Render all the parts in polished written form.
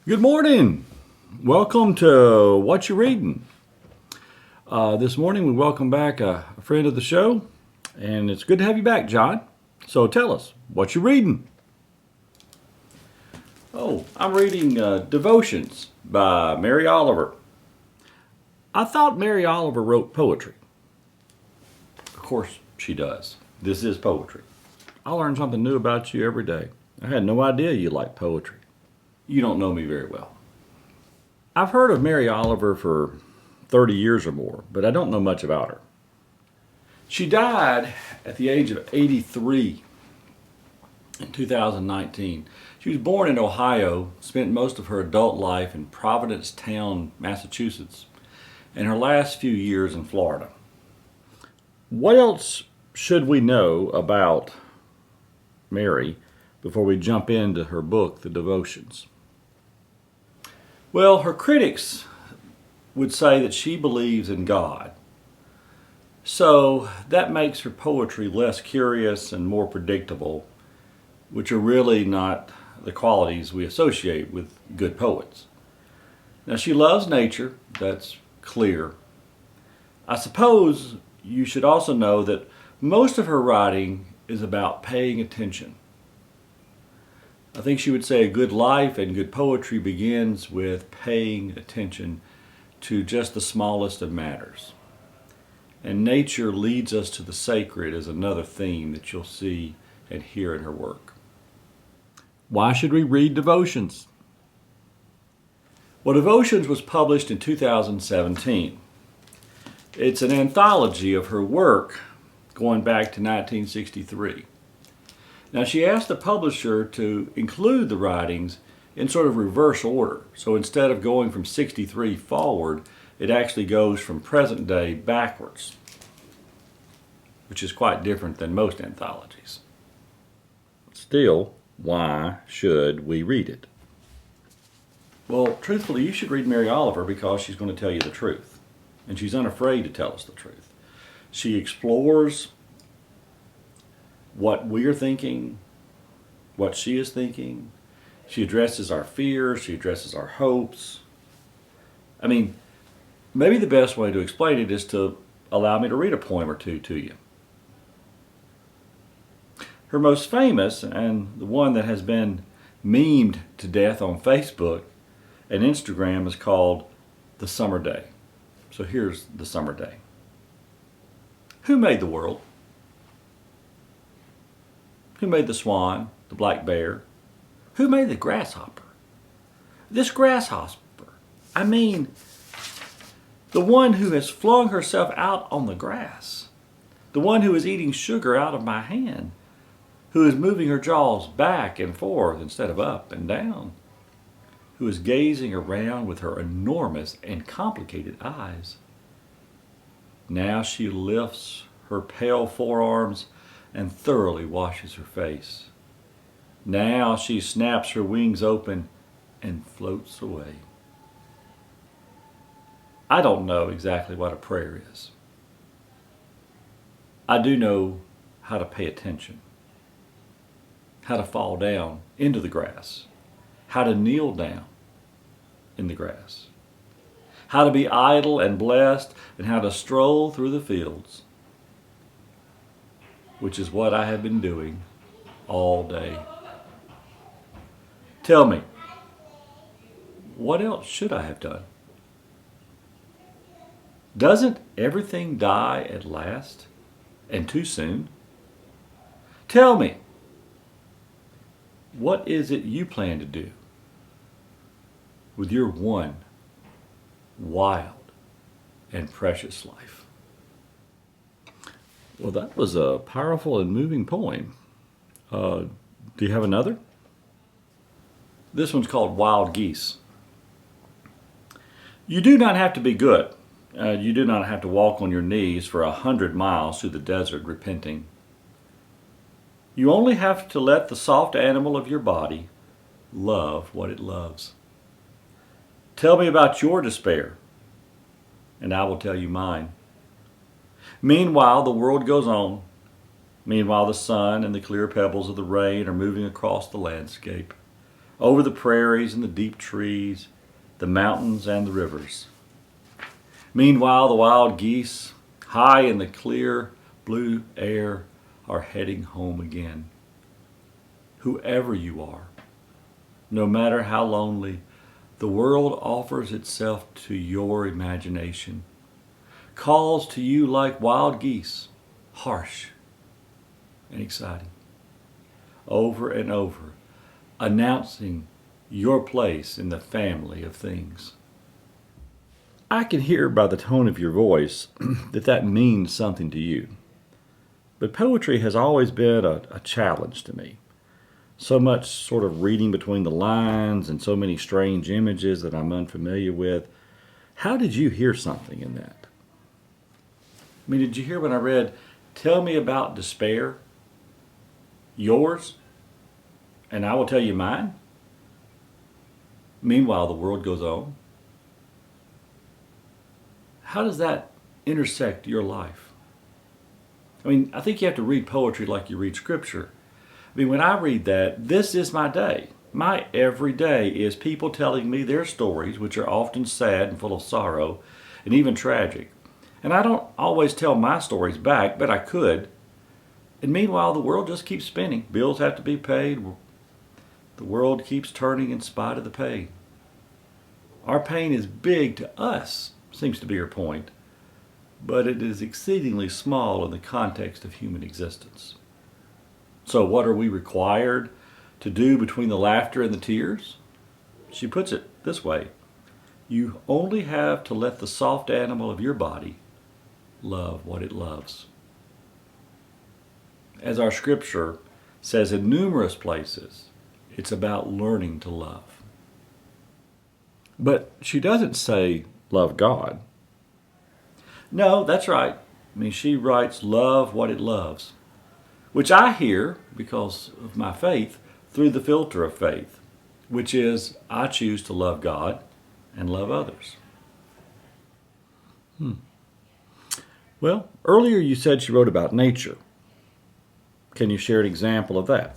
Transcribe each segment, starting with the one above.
Good morning. Welcome to What You Reading. This morning we welcome back a friend of the show, and it's good to have you back, John. So tell us, what you reading? Oh, I'm reading Devotions by Mary Oliver. I thought Mary Oliver wrote poetry. Of course she does. This is poetry. I learn something new about you every day. I had no idea you liked poetry. You don't know me very well. I've heard of Mary Oliver for 30 years or more, but I don't know much about her. She died at the age of 83 in 2019. She was born in Ohio, spent most of her adult life in Provincetown, Massachusetts, and her last few years in Florida. What else should we know about Mary before we jump into her book, The Devotions? Well, her critics would say that she believes in God. So that makes her poetry less curious and more predictable, which are really not the qualities we associate with good poets. Now, she loves nature, that's clear. I suppose you should also know that most of her writing is about paying attention. I think she would say a good life and good poetry begins with paying attention to just the smallest of matters. And nature leads us to the sacred is another theme that you'll see and hear in her work. Why should we read Devotions? Well, Devotions was published in 2017. It's an anthology of her work going back to 1963. Now, she asked the publisher to include the writings in sort of reverse order. So instead of going from 63 forward, it actually goes from present day backwards, which is quite different than most anthologies. Still, why should we read it? Well, truthfully, you should read Mary Oliver because she's going to tell you the truth. And she's unafraid to tell us the truth. She explores what we are thinking, what she is thinking. She addresses our fears, she addresses our hopes. I mean, maybe the best way to explain it is to allow me to read a poem or two to you. Her most famous, and the one that has been memed to death on Facebook and Instagram, is called The Summer Day. So here's the summer day. Who made the world? Who made the swan, the black bear? Who made the grasshopper? This grasshopper, I mean, the one who has flung herself out on the grass, the one who is eating sugar out of my hand, who is moving her jaws back and forth instead of up and down, who is gazing around with her enormous and complicated eyes. Now she lifts her pale forearms and thoroughly washes her face. Now she snaps her wings open and floats away. I don't know exactly what a prayer is. I do know how to pay attention, how to fall down into the grass, how to kneel down in the grass, how to be idle and blessed, and how to stroll through the fields, which is what I have been doing all day. Tell me, what else should I have done? Doesn't everything die at last, and too soon? Tell me, what is it you plan to do with your one wild and precious life? Well, that was a powerful and moving poem. Do you have another? This one's called Wild Geese. You do not have to be good. You do not have to walk on your knees for 100 miles through the desert repenting. You only have to let the soft animal of your body love what it loves. Tell me about your despair, and I will tell you mine. Meanwhile, the world goes on. Meanwhile, the sun and the clear pebbles of the rain are moving across the landscape, over the prairies and the deep trees, the mountains and the rivers. Meanwhile, the wild geese, high in the clear blue air, are heading home again. Whoever you are, no matter how lonely, the world offers itself to your imagination, calls to you like wild geese, harsh and exciting, over and over, announcing your place in the family of things. I can hear by the tone of your voice that means something to you. But poetry has always been a challenge to me. So much sort of reading between the lines and so many strange images that I'm unfamiliar with. How did you hear something in that? I mean, did you hear when I read, "Tell me about despair, yours, and I will tell you mine"? Meanwhile, the world goes on. How does that intersect your life? I mean, I think you have to read poetry like you read scripture. I mean, when I read that, this is my day. My every day is people telling me their stories, which are often sad and full of sorrow and even tragic. And I don't always tell my stories back, but I could. And meanwhile, the world just keeps spinning. Bills have to be paid. The world keeps turning in spite of the pain. Our pain is big to us, seems to be her point, but it is exceedingly small in the context of human existence. So what are we required to do between the laughter and the tears? She puts it this way: you only have to let the soft animal of your body love what it loves. As our scripture says in numerous places, it's about learning to love. But she doesn't say love God. No, that's right. I mean, she writes love what it loves, which I hear, because of my faith, through the filter of faith, which is I choose to love God and love others. Well, earlier you said she wrote about nature. Can you share an example of that?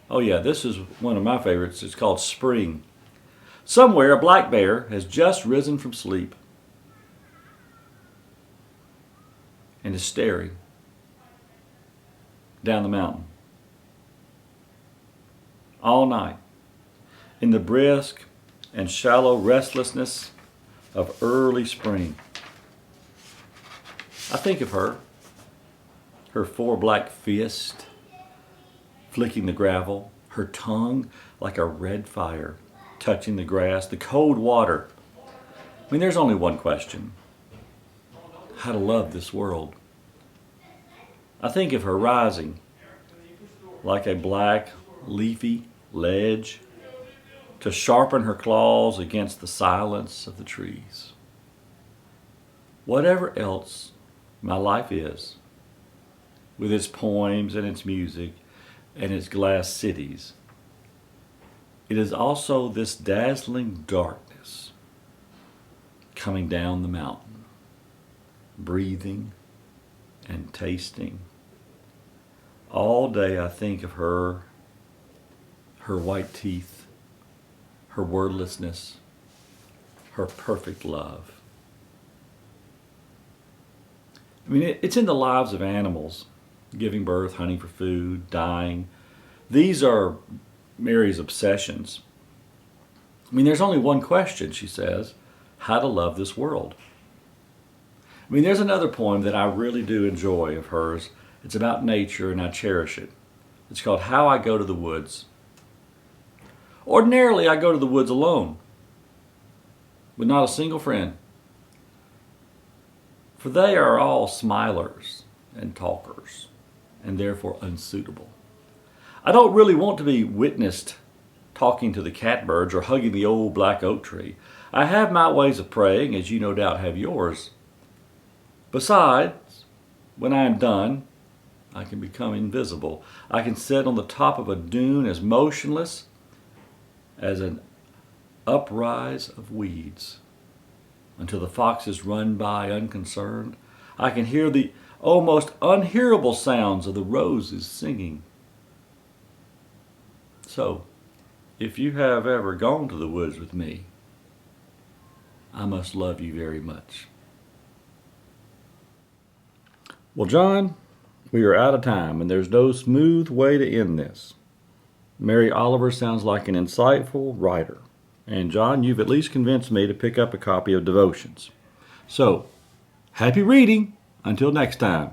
Oh yeah, this is one of my favorites. It's called Spring. Somewhere a black bear has just risen from sleep and is staring down the mountain all night in the brisk and shallow restlessness of early spring. I think of her four black fists flicking the gravel, her tongue like a red fire touching the grass, the cold water. I mean, there's only one question: how to love this world. I think of her rising like a black, leafy ledge to sharpen her claws against the silence of the trees. Whatever else my life is, with its poems and its music and its glass cities, it is also this dazzling darkness coming down the mountain, breathing and tasting. All day I think of her white teeth, her wordlessness, her perfect love. I mean, it's in the lives of animals, giving birth, hunting for food, dying. These are Mary's obsessions. I mean, there's only one question, she says: how to love this world. I mean, there's another poem that I really do enjoy of hers. It's about nature and I cherish it. It's called How I Go to the Woods. Ordinarily, I go to the woods alone, with not a single friend, for they are all smilers and talkers, and therefore unsuitable. I don't really want to be witnessed talking to the catbirds or hugging the old black oak tree. I have my ways of praying, as you no doubt have yours. Besides, when I am done, I can become invisible. I can sit on the top of a dune as motionless as an uprise of weeds until the foxes run by unconcerned. I can hear the almost unhearable sounds of the roses singing. So, if you have ever gone to the woods with me, I must love you very much. Well, John, we are out of time, and there's no smooth way to end this. Mary Oliver sounds like an insightful writer. And John, you've at least convinced me to pick up a copy of Devotions. So, happy reading until next time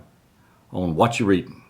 on What You Reading.